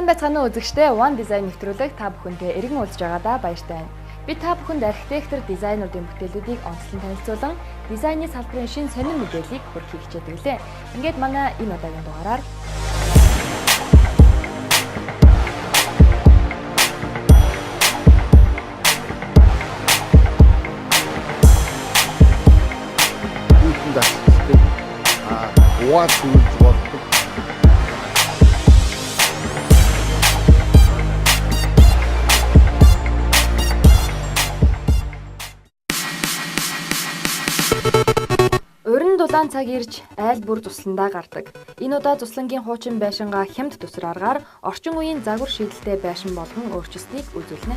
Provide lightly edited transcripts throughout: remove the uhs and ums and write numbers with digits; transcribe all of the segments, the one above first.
Сайн байцгаана уу үзэгчдээ One Design нэвтрүүлэг та бүхэнтэй эргэн уулзж байгаадаа баяртай байна. Би та бүхэнд архитектор, дизайнеруудын бүтээлүүдийг онцлон танилцуулан дизайны салбарын шинэ сонин мэдээллийг хүргэхийг хичээдэг лээ. Ингээд манай энэ удаагийн дугаараар Уран дулаан цаг ирж айл бүр тусландаа гардаг. Энэ удаа Зуслангийн хуучин байшингаа хямд төсөр аргаар орчин үеийн загвар шийдэлтэй байшин болгон өөрчилснийг үзүүлнэ.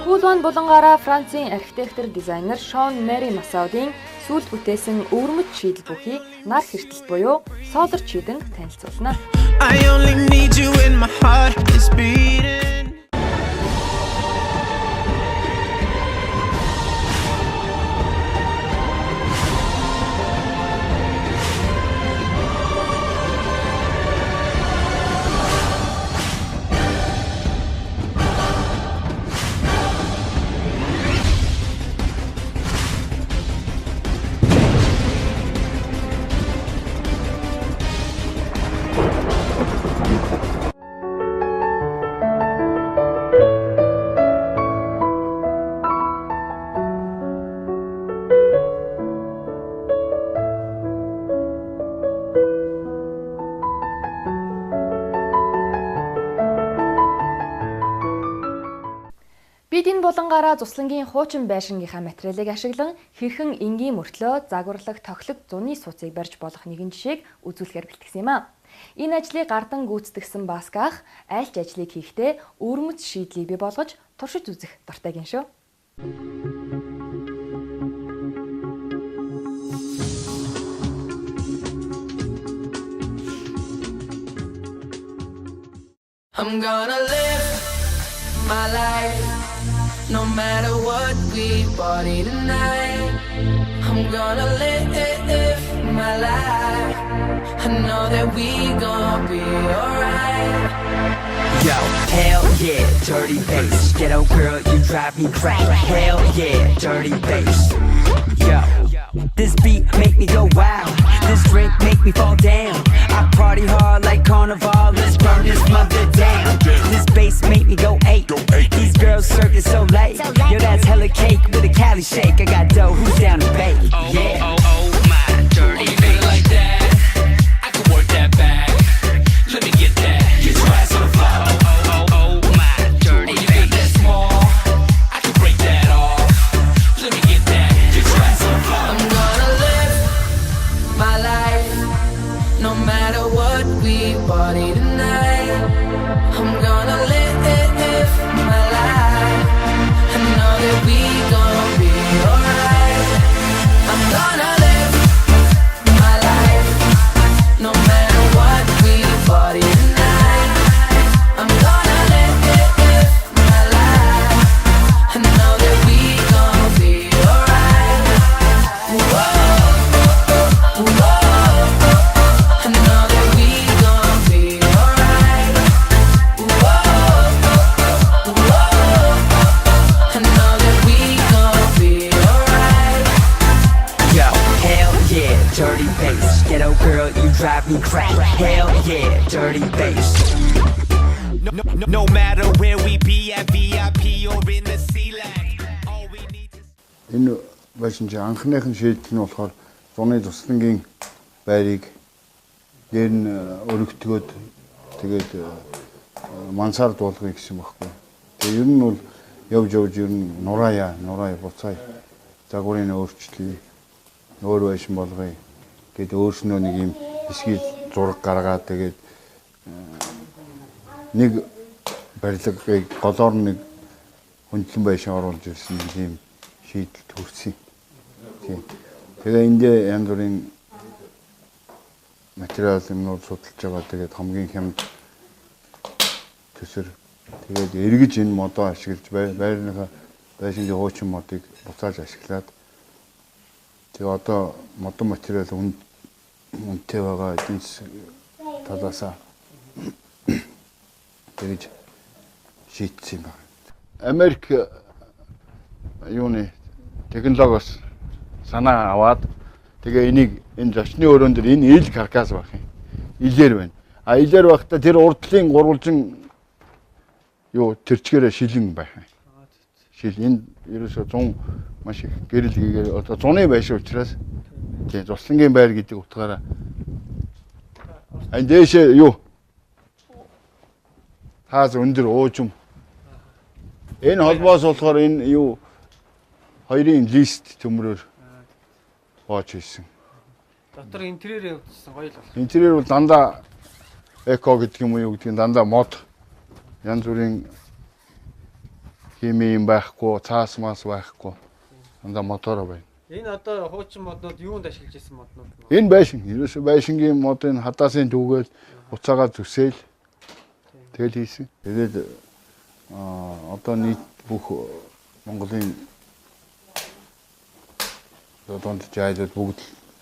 Кулван булангаараа Францын архитектор, дизайнер Шон Мэри Масаудын сүүлд бүтээсэн өвөрмөц шийдэл бүхий нар хэртэлт буюу солар чийдэн танилцуулна. Бид энэ булангаараа Зуслангийн хуучин байшингийнхаа материалыг ашиглан хэрхэн энгийн мөртлөө загварлаг тоглог зуны сууцыг барьж болох нэгэн жишээг үзүүлэхээр бэлтгэсэн юм а. Энэ ажлыг гардан гүйцэтгэсэн Басках айлч ажлыг хийхдээ өвөрмөц шийдлийг бий болгож туршиж үзэх дуртай гин шүү. I'm gonna live my life. No matter what we party tonight, I'm gonna live my life. I know that we gon' be alright. Yo, hell yeah, dirty bass. Ghetto girl, you drive me crazy. Hell yeah, dirty bass. Yo, this beat make me go wild. This drink make me fall down. I party hard like carnival. Let's burn this mother down. This bass make me go eight. These girls circus so late. Yo, that's hella cake with a Cali shake. I got dough, who's down to bake? Yeah. Oh my, dirty bass like that. I can work that back. Let me get that. Get your ass on the floor. Oh my, dirty bass that small. I can break that off. Let me get that. Get your ass on the floor. I'm gonna live my life. No matter what we party tonight, I'm gonna live my life. I know that we gon' be alright. I'm gonna live my life. No matter what we party tonight, I'm gonna live my life. I know that we gon' be alright. Whoa, whoa. I know that we gon' be alright. Whoa, whoa. I know that we gon' be alright. Yo, hell yeah, dirty bass. Ghetto girl, you drive me crazy. Hell yeah, dirty bass. No matter where we be at VIP or in the C-Lag, all we need is... Энэ байшин чи анхныхын шийдэл нь болохоор зуны Зуслангийн байрыг дээр нь өргөтгөөд тэгээд мансаар дуулгыг гэсэн баггүй. Тэгээ ер нь бол явж ер нь нураа буцаая загварын өөрчлөлий өөр байшин болгоё гэд өөрснөө нэг юм хэсгийг зураг гаргаад тэгээд нэг барилгыг голоор нэг хөндлөн байшин оруулж ирсэн юм шийдэлд хүрсэн. Тийм. Тэгээ энд янз бүрийн материал юмнууд судалж байгаа. Тэгээд хамгийн хямд төсөр Тэгээд эргэж энэ модоо ашиглаж байрныхаа байшингийн хуучин модыг буцааж ашиглаад тэгээ одоо модон материал үнэтэй байгаа эдийн засаг талаасаа тэгж шийдсэн юм байна. Америк юуны технологиос санаа аваад тэгээ энийг энэ зочны өрөөнд дэр энэ ил каркас байх юм. Илээр байна. А илээр байхдаа тэр урдлын гурвалжин юу тэрчгээрээ шилэн байх юм. Шил энэ ерөөсөө 100 маш их гэрэл хийгээд одоо 100-ны байшин учраас тийм Зуслангийн байр гэдэг утгаараа энэ дээшээ юу хаас өндөр уужим энэ холбоос болохоор энэ юу хоёрын лист төмрөөр боож хийсэн. Дотор интерьер явуулсан гоё л байна. Интерьер бол дандаа эко гэдэг юм уу юу гэдэг нь дандаа мод янз бүрийн хими юм байхгүй, цаас мас байхгүй. Дандаа мотор байна. Энэ одоо хуучин моднууд юунд ашиглаж ирсэн моднууд нь? Энэ байшин, ерөөсөө байшингийн модын хадаасын түгээл уцаагаа зүсээл тэгэл хийсэн. Тэгээд одоо нийт бүх Монголын донд жайлууд бүгд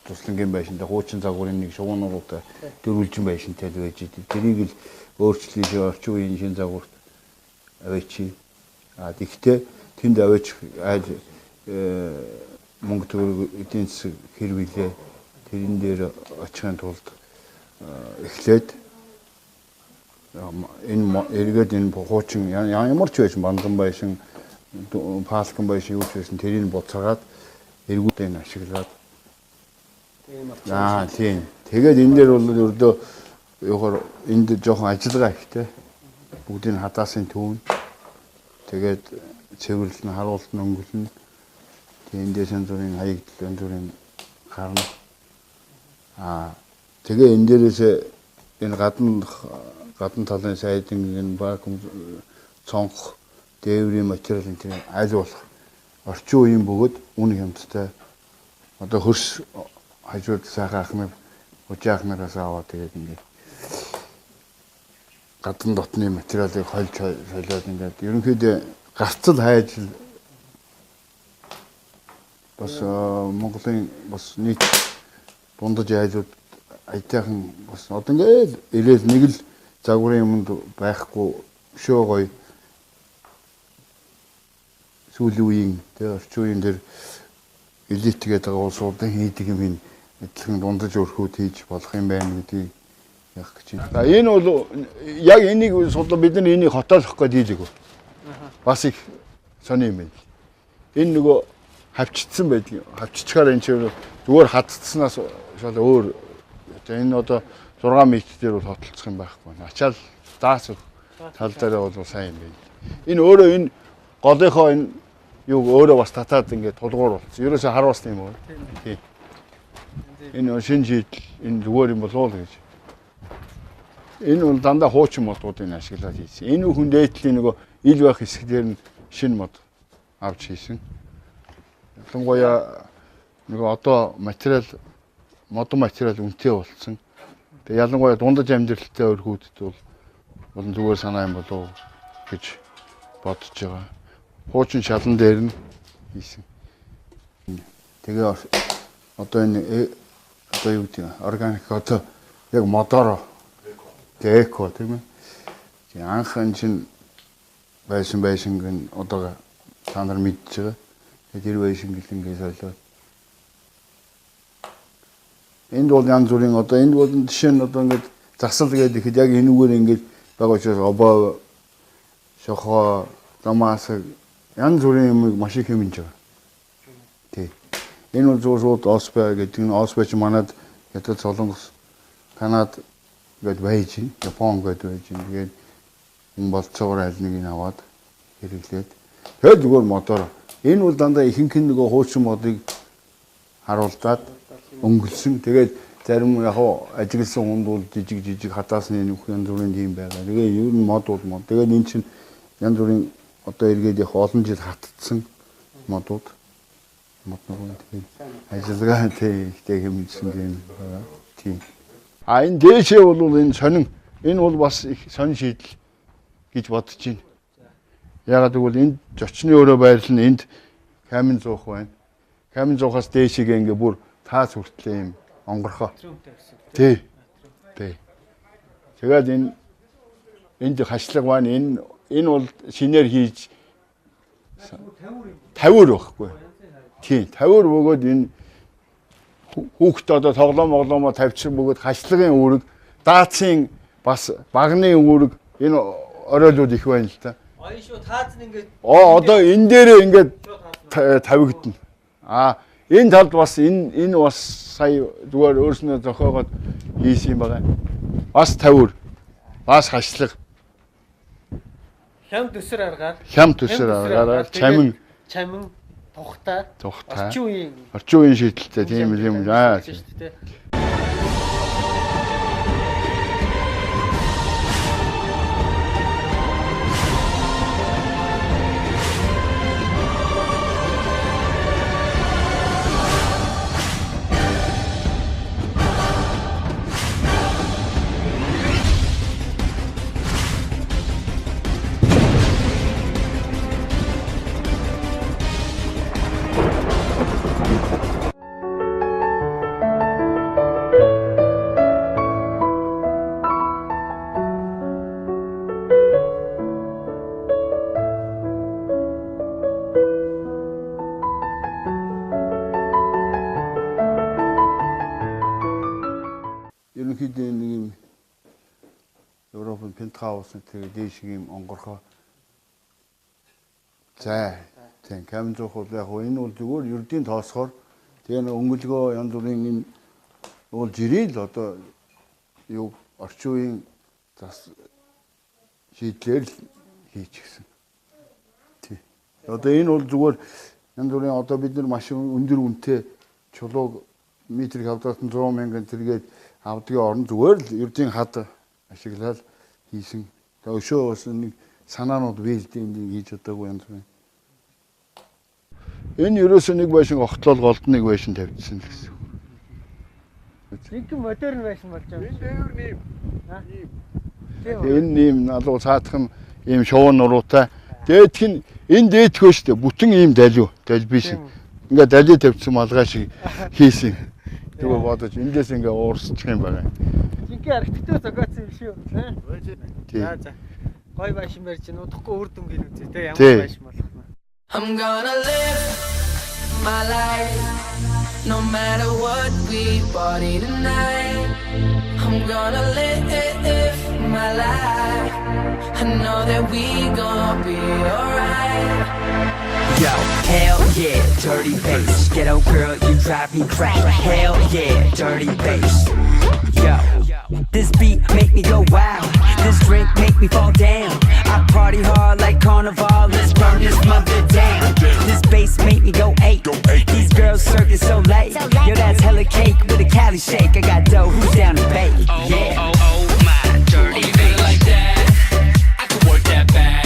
Туслангийн байшинтай хуучин загварын нэг шугуунуудаа дөрвөлжин байшинтай л байж идэв. Тэрийг л өөрчлөж орчин үеийн шинэ загварт авчи. Тэгтээ тэнд авч айл мөнгө төгрөг эдийн засаг хэрвэлээ тэрэн дээр очихын тулд эхлээд энэ эргээд энэ хуучин ямар ч байсан бандан байшин палкан байшин юу ч байсан тэрийг буцаагаад эргүүдээ ашиглаад тийм. Тэгээд энэ дээр бол өрдөө ёохоор энд жоохон ажиллагаа ихтэй. Бүгдийг хадаасын түүн. Тэгээд цэвэрлэл нь харуулт нь өнгөлнө. Тэгээд эндээс янз бүрийн хаягдл янз бүрийн гарна. Тэгээ энэ дээрээс энэ гадна талын сайдын энэ вакуум цонх дээврийн материал энэ аль болох орчин үеийн бөгөөд үн хямдтай одоо хөрс хажууд сайхан ахмад учаа ахмадаас аваад тэгээд ингээд гадна дотны материалыг хольж солиод ингээд ерөнхийдөө гарцал хайж бас Монголын бас нийт дундаж айлууд аятайхан бас одоо ингээд ирээл нэг л загварын юмд байхгүй шөө гоё сүүлийн үеийн тэр орчин үеийн дээр элит гэдэг улсуудын хийдэг юм адилхан дундаж өрхүүд хийж болох юм байна гэдгийг яг гэж байна. Энэ бол яг энийг судлаа бид нар энийг хотоолох гээд хийлэг. Бас их сони юм байна. Энэ нөгөө хавчдсан байдаг. Хавччихаар энэ чинь зүгээр хатцснаас шал өөр. Энэ одоо 6 м дээр бол хотолцох юм байхгүй. Ачаал даас тал дээр бол сайн юм байна. Энэ өөрөө энэ голынхоо энэ юу өөрөө бас татаад ингээд тулгуур болсон. Ерөөсөө харуулсан юм уу? Тийм. Энэ шинэ шийдэл энэ зүгээр юм болов уу гэж. Энэ бол дандаа хуучин модуудыг ашиглаад хийсэн. Энэ хүн дээдлийн нөгөө ил байх хэсгээр нь шинэ мод авч хийсэн. Ялангуяа нөгөө одоо модон материал үнэтэй болсон. Тэгээ ялангуяа дундаж амьдралтай өрхүүдэд бол зүгээр санаа юм болов уу гэж бодож байгаа. Хуучин шалан дээр нь хийсэн. Тэгээ одоо энэ одоо юу гэдэг органик одоо яг модоор эко тийм ээ. Тэгээ анхан чинь байшинг нь одоо та нар мэдж байгаа. Тэгээ тэр байшинг гэлэнгээ солиод. Энд бол янз бүрийн одоо энд бол жишээ нь одоо ингээд засал гэдэг ихэд яг энүүгээр ингээд байгаа учраас обоо шохоо дамасаг янз бүрийн юмыг маш их хэмнэж байгаа. Тий. Энэ бол зууд Оспа гэдэг нь Оспа ч манад ятад Солонгос, Канада гээд байж гин, Япон гээд байж гин. Тэгээд энэ болцоогоор аль нэг нь аваад хэрэглээд тэгээд зүгээр мотор. Энэ бол дандаа ихэнх нь нөгөө хуучин модыг харуулдаад өнгөлсөн. Тэгээд зарим яг ажигласан хүнд бол жижиг хатаасны нөх янз бүрийн юм байгаа. Тэгээд ер нь мод бол мод. Тэгээд энэ чинь янз бүрийн одоо эргээд яг олон жил хатцсан модууд моднууд тэгээд ажиллагаа ихтэй хэмжсэн юм байна. Тийм. Энэ дээшээ бол энэ сонин энэ бол бас их сонин шийдэл. гэж бодож байна. Ягаад гэвэл энд зочны өрөө байрлал нь энд камин зуух байна. Камин зуухаас дээшигээ ингээ бүр таас хүртлээ юм онгорхоо. Тий. Тий. Тэгээд энд хашлаг байна. Энэ бол шинээр хийж тавиур байхгүй. Тий, тавиур бөгөөд энэ хүүхд одоо тоглоомоо тавьчих бөгөөд хашлагын үүрэг, даацын бас багны үүрэг энэ оройлууд их байна л та. Оён шүү таазн ингээд Одоо энэ дээрээ ингээд тавигдана. Энэ талд бас энэ бас сая зүгээр өөрснөө зохиогоод хийсэн юм байна. Бас тавиур, бас хашлаг. хям төсөр аргаар чамин тухтай орчин үеийн шийдэлтэй тийм юм. Ерөнхийдөө нэг юм Европын пентхаус тэгээд дээшиг юм онгорхоо. За тийм камин зуух бол яг энэ бол зүгээр ердийн тоосохоор тэгээ өнгөлгөө янз бүрийн энэ бол жирэл одоо юу орчин үеийн зас шийдлэр хийчихсэн. Тий. Одоо энэ бол зүгээр янз бүрийн одоо бид нар маш өндөр үнэтэй чулууг метрийг авдагт 100 мянган тэргээд авдгийн орон зүгээр л ердийн хад ашиглаад хийсэн. Тэгээ өшөө бас нэг санаанууд биелдэм хийж удаагүй юм байна. Энэ ерөөсөө нэг байшин огтлол голдныг байшин тавьчихсан л гэсэн. Нэг модерн байшин болж байгаа. Энэ дэвэр нэм. Энэ нэм алуу цаатхан ийм шуун нуруутай. Дээдх нь энэ дээдхөө штэ бүтэн ийм далбиш. Ингээ дали тавьчихсан малгай шиг хийсэн. Тэгээ бодож эндээс ингээ уурсчих юм байна. Жинхэнэ архитектур зохиоцсон юм шүү. За. Гой байшин барьж чинь удахгүй үр дүнгийн үзье те ямар байшин болох нь. I'm gonna live my life, no matter what we party tonight. I'm gonna live my life. I know that we gonna be alright. Yo, hell yeah, dirty bass. Ghetto girl, you drive me crazy. Hell yeah, dirty bass. Yo, this beat make me go wild. This drink make me fall down. I party hard like carnival. Let's burn this mother down. This bass make me go eight. These girls circling so late. Yo, that's hella cake with a Cali shake. I got dough, who's down to bake? Yeah. Oh my dirty bass like that. I can work that bag.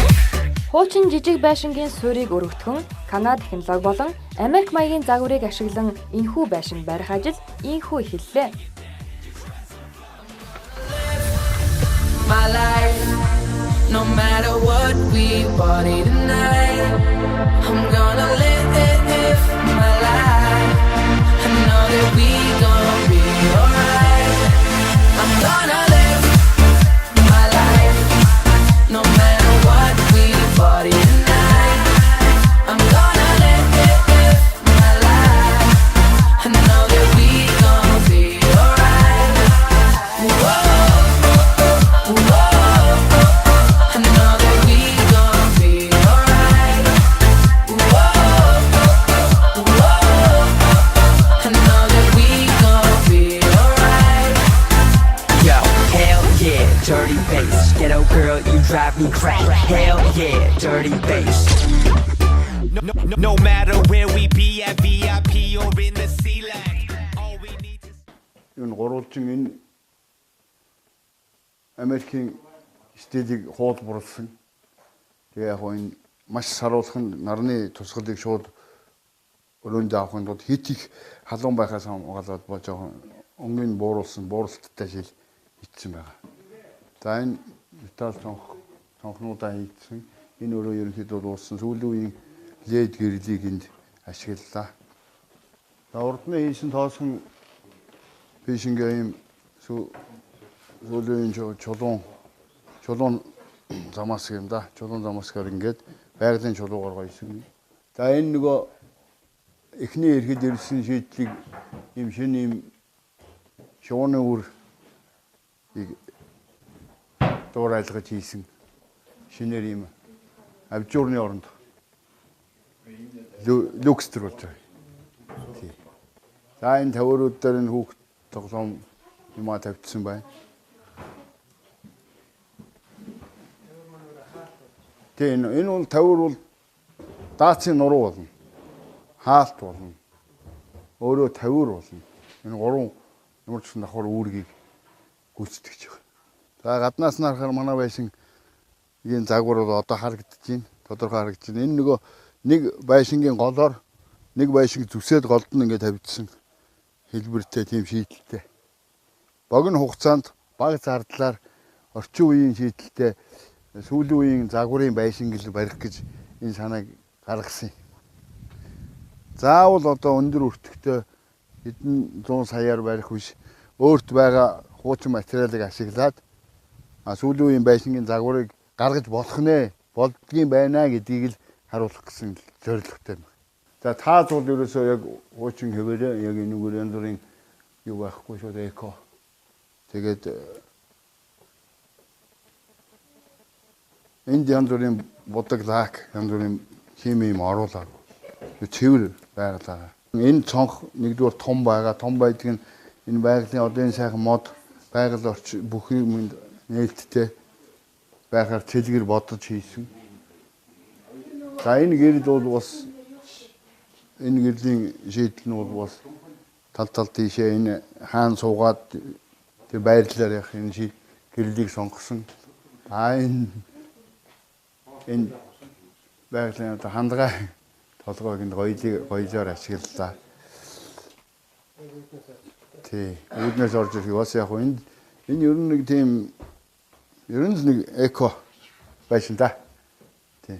Хуучин жижиг байшингийн суурийг өргөтгөн Канада технологи болон Америк маягийн загварыг ашиглан энэхүү байшин барих ажил ийхүү эхэллээ. My life, no matter what we party tonight. I'm gonna live my life. I know that we gonna be alright. I'm gonna live my life, no matter what we party tonight. I'm gonna live my life. I know that we gonna be alright. Whoa. I know that we gonna be alright. I know that we gonna be alright. Yo, hell yeah, dirty bass. Ghetto girl, you drive me crazy. Hell yeah, dirty bass. No matter where we be at VIP or in the C-Lag, all we need is Энэ гурвалжин энэ Америкийн стилийг хоол буруулсан. Тэгээ яг энэ маш саруулах нь нарны тусгалыг шууд өрөөндөө авахын тулд хит их халуун байхаас хамгаалаад болж байгаа өнгийн бууруулсан бууралттай шил хийсэн байгаа. За энэ металл цонх цонхнуудаа хийгдсэн. Энэ өөрөө ерөнхийдөө дууссан. Сүүлийн үеийн лед гэрлийг энд ашиглалаа. За урдны хийсэн тоосхон фишингээ юм сүүлийн чулуун замаас юм да. Чулуун замаасгаар ингээд байгалийн чулуугаар гоёсон. За энэ нөгөө эхний ирэхэд ирсэн шийдлийг юм шинэ юм шууны үр дуурайлгаж хийсэн шинээр юм авжуурны оронд люкстер болж байгаа. За энэ тавиурууд дээр энэ хүүхд тоглоом юмаа тавьчихсан байна. Тэгээ энэ бол тавиур бол даацын нуруу болно. Хаалт болно. Өөрөө тавиур болно. Энэ гурван ямар ч давхар үүргийг гүйцэтгэж байгаа. За гаднаас нь харахаар манай байшин ийм загвар бол одоо харагдаж байна. Тодорхой харагдаж байна. Энэ нөгөө нэг байшингийн голоор нэг байшинг зүсээд голд нь ингээд тавьчихсан хэлбэртэй тийм шийдэлтэй. Богино хугацаанд бага зардлаар орчин үеийн шийдэлтэй сүүлийн үеийн загварын байшингэл барих гэж энэ санааг гаргасан. Заавал одоо өндөр өртөгтэй хэдэн 100 саяар барих биш. Өөрт байгаа хуучин материалыг ашиглаад сүүлийн үеийн байшингийн загварыг гаргаж болох нэ, болдгийн байна гэдгийг л харуулах гэсэн зорилготой байна. За таа зул ерөөсөө яг хуучин хэвээрээ яг энэ үгээр янз бүрийн юу байхгүй шүү дээ эко. Тэгээд энд янз бүрийн будаг лак, янз бүрийн хими юм оруулаад цэвэр байгалаа. Энэ цонх нэгдүгээр том байгаа. Том байдаг нь энэ байгалийн одоо энэ сайхан мод байгаль орчин бүх юм нээлттэй байхаар цэлгэр бодож хийсэн. За энэ гэрэл бол бас энэ гэрлийн шийдэл нь бол бас тал тийшээ энэ хаан суугаад тэр байрлалаар явах энэ гэрлийг сонгосон. Энэ байгалийн одоо хандгай толгойг энэ гоёлоор ашиглалаа. Тий, үүднээс орж ирэх бас яг энэ ер нь нэг тийм ер нь нэг эко байшин да. Тий.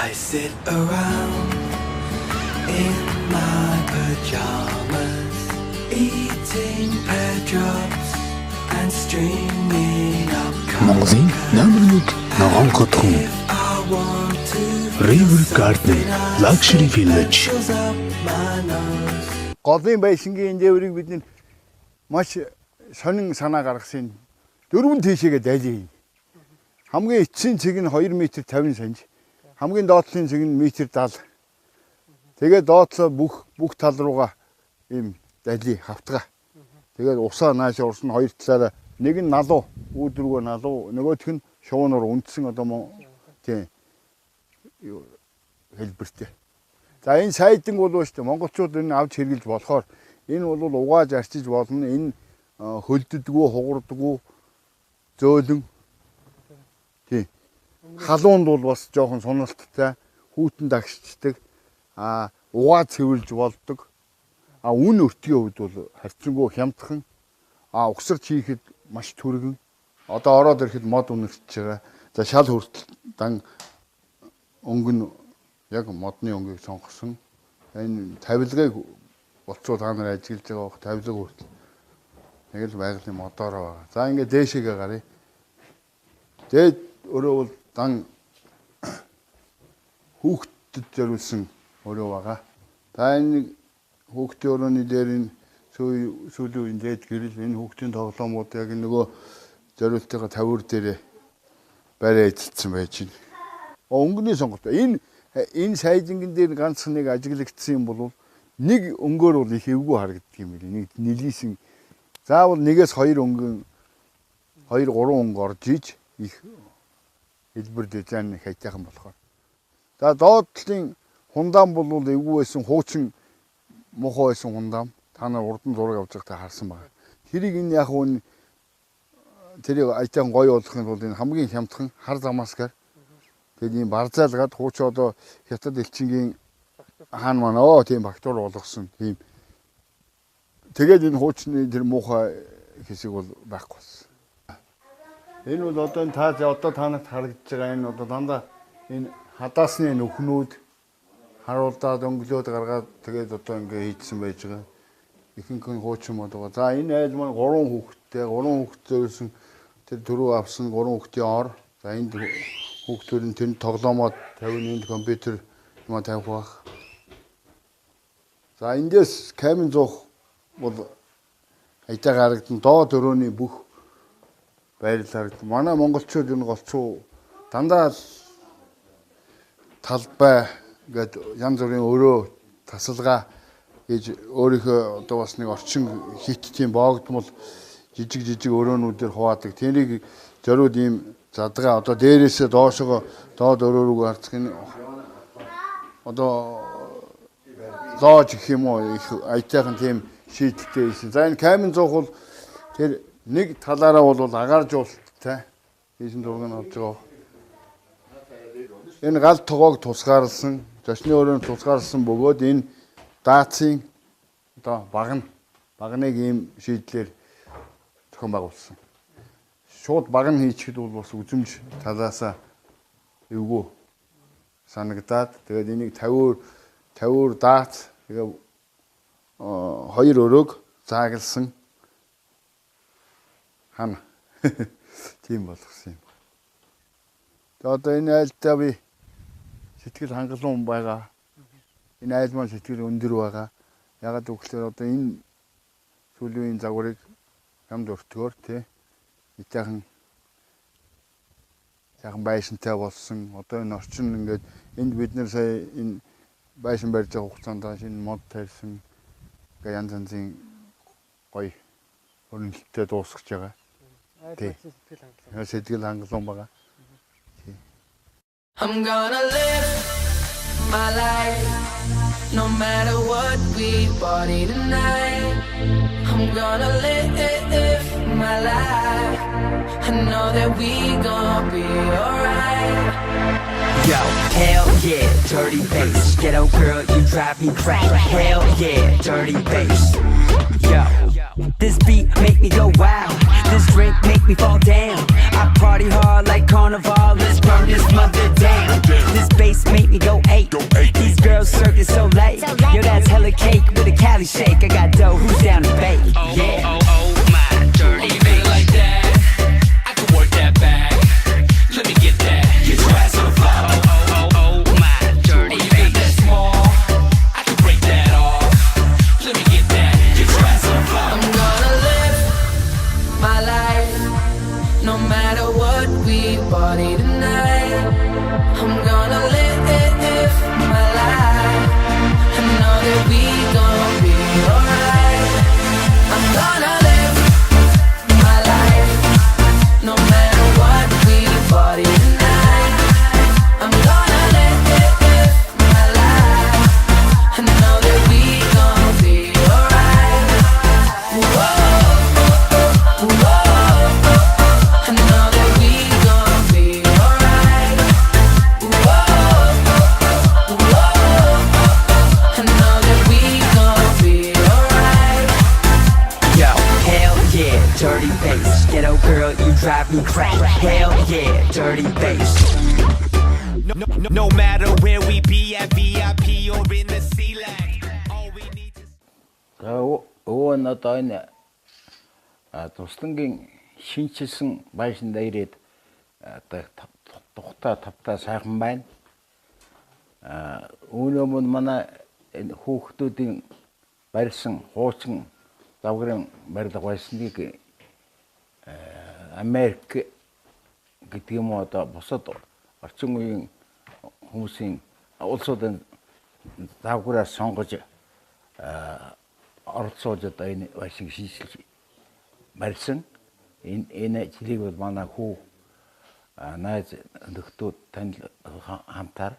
I sit around in my pajamas, eating pear drops and streaming up Монголын номер 1 ногоон хотхон if I want to River Garden Luxury Village. my nose. Голын байшингийн дээврийг бид маш сонин санаа гаргасан. Дөрвөн тийшээгээ дайлын. Хамгийн эцсийн цэг нь 2 м 50 см. Хамгийн доотлын цэг нь 1 м 70. Тэгээд доотлоо бүх тал руугаа ийм дали хавтгаа. Тэгээд усаа нааш урсан хоёр талаараа нэг нь налуу, үүдрүүгээ налуу, нөгөөх нь шуунаар үндсэн одоо тийм хэлбэртэй. За энэ сайдинг болов шүү дээ. Монголчууд энэ авч хэрглэж болохоор энэ бол угааж арчиж болно. Энэ хөлддөггүй, хугардаггүй, зөөлөн. Тийм. Халуунд бол бас жоохон суналттай, хүүтэн дагшчдаг. Угаа цэвэрлж болдог. Үн өртгийн хувьд бол харьцангуй хямдхан. Угсарч хийхэд маш түргэн. Одоо ороод ирэхэд мод үнэрч байгаа. За шал хүртэл дан өнгө нь яг модны өнгөийг сонгосон. Энэ тавилгыг болцоо та нар ажиглаж байгаа бох тавилга хүртэл. Яг л байгалийн модороо байгаа. За ингээд дээшээгээ гарыг. Дээд өрөө бол дан хүүхдэд зориулсан өрөө байгаа. Та энэ хүүхдийн өрөөний дээр энэ сүүлийн үеийн дээд гэрэл энэ хүүхдийн тоглоомууд яг нөгөө зориултынхаа тавиур дээрээ барай эзэлсэн байж байна. Өнгөний сонголт. Энэ сайжингэн дээр ганц нэг ажиглагдсан юм бол нэг өнгөөр бол их эвгүй харагддаг юм билий. Нэг нилийсэн заавал нэгээс 2 өнгөн 2 3 өнгө орж иж их хэлбэр дизайн хайтайхан болохоор. За доотлын хундаам бол эвгүй байсан хуучин мохоо байсан хундаам. Та нар урд нь зураг авч байхдаа харсан байна. Тэрийг энэ яг нь тэрийг айтайхан гоё болгохын тулд энэ хамгийн хямдхан хар замаасгаар тэгээд ийм барзаалгаад хууч одоо хятад элчингийн хаан манаа тийм фактор болгосон тийм. Тэгээд энэ хуучны тэр муухай хэсэг бол байхгүй болсон. Энэ бол одоо энэ одоо танад харагдаж байгаа энэ одоо дандаа энэ хадаасны нөхнүүд харуулдаад өнгөлөөд гаргаад тэгээд одоо ингээ хийдсэн байж байгаа. Ихэнх хуучин мод байгаа. За энэ айл маань 3 хүүхэдтэй зөөсөн тэр дөрөв авсан 3 хүүхдийн ор. За энд хүүхдүүд нь тэнд тоглоомод тавина, энд компьютер юм тавих байх. За эндээс камин зуух бол хайтаа гарагдан доод өрөөний бүх байрал харагдана. Манай монголчууд энэ голцоо дандаа талбай гээд янз бүрийн өрөө тасалгаа гэж өөрийнхөө одоо бас нэг орчин хиттийн боогдмол жижиг өрөөнүүдээр хуваадаг. Тэрийг зориуд ийм задгаа одоо дээрээсээ доошоо доод өрөө рүү харцах энэ одоо лож гэх юм уу их айтайхан тийм шийдэлтэй байсан. За энэ камин зуух бол тэр нэг талаараа бол агааржуулалттай хийсэн зураг нь олж байгаа. Энэ гал тогоог тусгаарлсан, зочны өрөөнд тусгаарлсан бөгөөд энэ даацын одоо багныг ийм шийдлэр зохион байгуулсан. Шууд багн хийчихэд бол бас үзэмж талаасаа эвгүй санагдаад тэгээд энийг 50 даац тэгээ 2 өрөөг заагласан хана тийм болгосон юм. Тэгээд одоо энэ айлтаа би сэтгэл хангалуун байгаа. Энэ айл маань сэтгэл өндөр байгаа. Ягаад гэвэл одоо энэ сүүлийн загварыг хамд өртгөөр тий итайхан байшинтай болсон. Одоо энэ орчин ингээд энд бид нэр сая энэ байшин барьж байгаа хугацаанд шинэ мод тавьсан. Ингээ янз янзын гоё өрнөлттэй дуусгаж байгаа. Тий. Сэтгэл хангалуун байгаа. I'm gonna live my life, no matter what we party tonight. I'm gonna live my life, I know that we gon' be alright. Yo, hell yeah, dirty bass. Ghetto girl, you drive me crazy. Hell yeah, dirty bass. Yo, this beat make me go wild. This drink make me fall down. I party hard like carnival. Let's burn this mother down. This bass make me go 8. These girls circling so late. Yo, that's hella cake with a Cali shake. I got dough, who's down to bake? Yeah. Oh, my dirty bass like that. I can work that back. Let me get that. Get your ass on the floor. Oh, my dirty bass that small. I can break that off. Let me get that. Get your ass on the floor. I'm gonna live my life, no matter what we party tonight. I'm gonna live my life. I know that we gon' be alright. I'm gonna live my life, no matter what we party tonight. I'm gonna live my life. I know that we gon' be alright. Whoa, whoa, I know that we gon' be alright. Whoa, whoa, I know that we gon' be alright. Yo, hell yeah, dirty bass. Ghetto girl, you drive me crazy. Hell yeah, dirty bass. No matter where we be at VIP or in the C-Lag, all we need is Өвөө нь одоо энэ туслангийн шинчилсэн байшиндаа ирээд одоо тухта тавтаа сайхан байна. Үүнөө мөн манай энэ хүүхдүүдийн барьсан хуучин завгарын барилга байсныг Америк гэдэг юм уу одоо бусад орчин үеийн хүмүүсийн улсуудын загвараас сонгож оролцуулж одоо энэ машин шийдэлж барьсан. Энэ жилиг бол манай хүү найз нөхдүүд танил хамтаар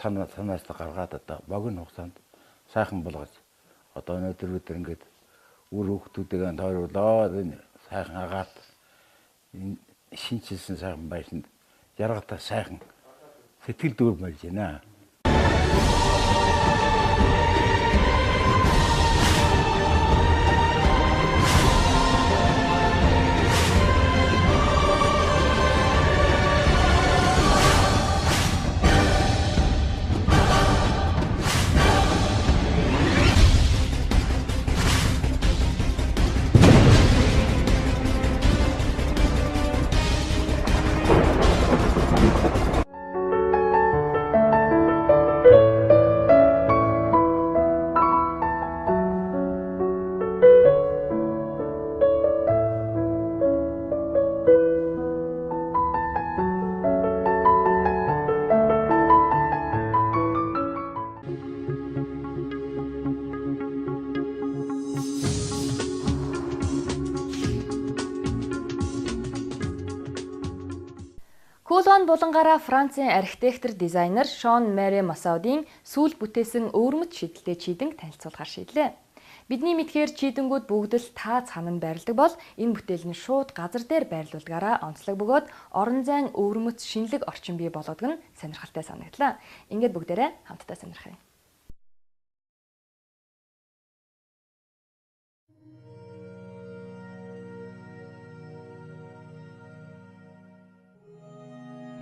санаас гаргаад одоо богино хугацаанд сайхан болгож одоо өнөөдөр ингээд үр хүүхдүүдээ тойруулаад энэ сайхан агаад энэ шинчилсэн сайхан байшинд яргатай сайхан сэтгэл дүүр барьж байна. Кулон булангаараа Францын архитектор дизайнер Шон Мэри Масаудын сүүл бүтээсэн өвөрмөц шийдэлтэй чийдэнг танилцуулахар шийдлээ. Бидний мэдхээр чийдэнгүүд бүгд л таа цаана байрладаг бол энэ бүтээл нь шууд газар дээр байрлуулдгаараа онцлог бөгөөд орон зайн өвөрмөц шинэлэг орчин бий болгодог нь сонирхолтой санагдлаа. Ингээд бүгдээрээ хамтдаа сонирхъя.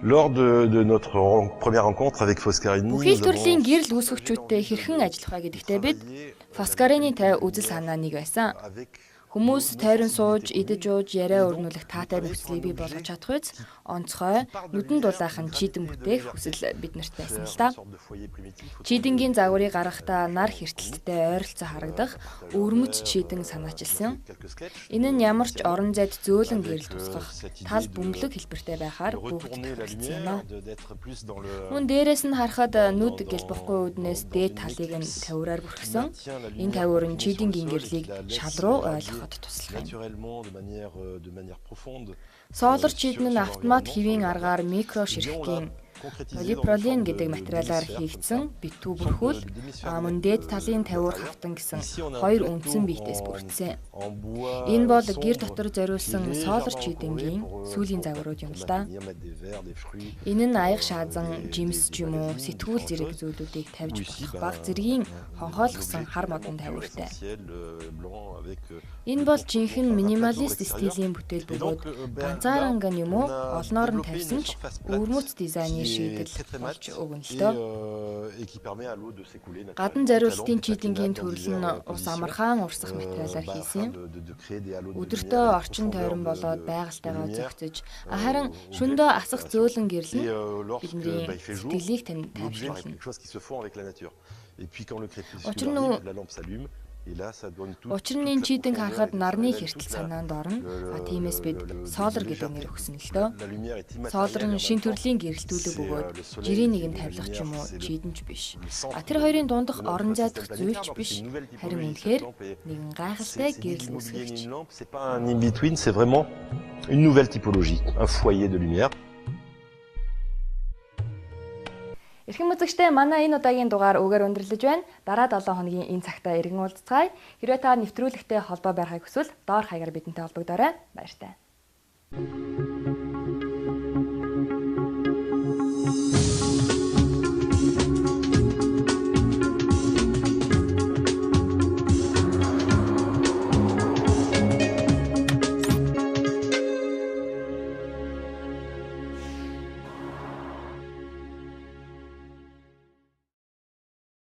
Lors de notre première rencontre avec Foscarini, Бүхэл төрлийн гэрэл үүсгэгчүүдтэй хэрхэн ажиллах вэ гэдэгтээ бид Фоскарины тай үзэл санаа нэг байсан. Хүмүүс тойрон сууж, идэж ууж, яриа өрнүүлэх таатай нөхцөлийг бий болгож чадах үз онцгой, нүдэн дулаахан чийдэн бүтээх хүсэл биднэрт байсан л та. Чийдэнгийн загварыг гаргахдаа нар хэртэлттэй ойролцоо харагдах өвөрмөц чийдэн санаачилсан. Энэ нь ямар ч орон зайд зөөлөн гэрэл тусгах тал бөмбөлөг хэлбэртэй байхаар бүгд тохиролцсон юм. Мөн дээрээс нь харахад нүд гэлбохгүй үднээс дээд талыг нь тавиураар бүрхсэн. Энэ тавиур нь чийдэнгийн гэрлийг шал руу ойлгоход туслах юм. Солор чийдэн нь автомат хэвийн аргаар микро ширхгийн полипролен гэдэг материалаар хийгдсэн битүү бүрхүүл мөн дээд талын тавиур хавтан гэсэн хоёр үндсэн биетээс бүрдсэн. Энэ бол гэр дотор зориулсан солор чийдэнгийн сүүлийн загварууд юм л да. Энэ нь аяг шаазан, жимс ч юм уу сэтгүүл зэрэг зүйлүүдийг тавьж болох баг зэргийн хонхоолгосон хар модон тавиуртай. Энэ бол жинхэнэ минималист стилийн бүтээл бөгөөд ганцаараа юм уу олноор нь тавьсан ч өвөрмөц дизайны шийдэл болж өгнөлтөө. Гадна зориултын чийдэнгийн төрөл нь ус амархан урсах материалаар хийсэн. Өдөртөө орчин тойрон болоод байгальтайгаа зохицож харин шөндөө асах зөөлөн гэрэл нь бидний сэтгэлийг тайвшруулна. Учир нь чийдэнг харахад нарны хэртэл санаанд орно. Тиймээс бид солор гэдэг нэр өгсөн л дөө. Солор нь шин төрлийн гэрэлтүүлэг бөгөөд жирийн нэгэн тавилах ч юм уу чийдэнч биш. Тэр хоёрын дундах орон зайдах зүйлч биш. Харин үнэхээр нэгэн гайхалтай гэрэл үүсгэгч. C'est pas un in-between, c'est vraiment une nouvelle typologie, un foyer de lumière. Эрхэм үзэгчдээ манай энэ удаагийн дугаар үгээр өндөрлөж байна. Дараа 7 хоногийн энэ цагтаа иргэн уулзцгаая. Хэрвээ та нэвтрүүлэгтэй холбоо байхыг хүсвэл доор хаягаар бидэнтэй холбогдоорой. Баяртай.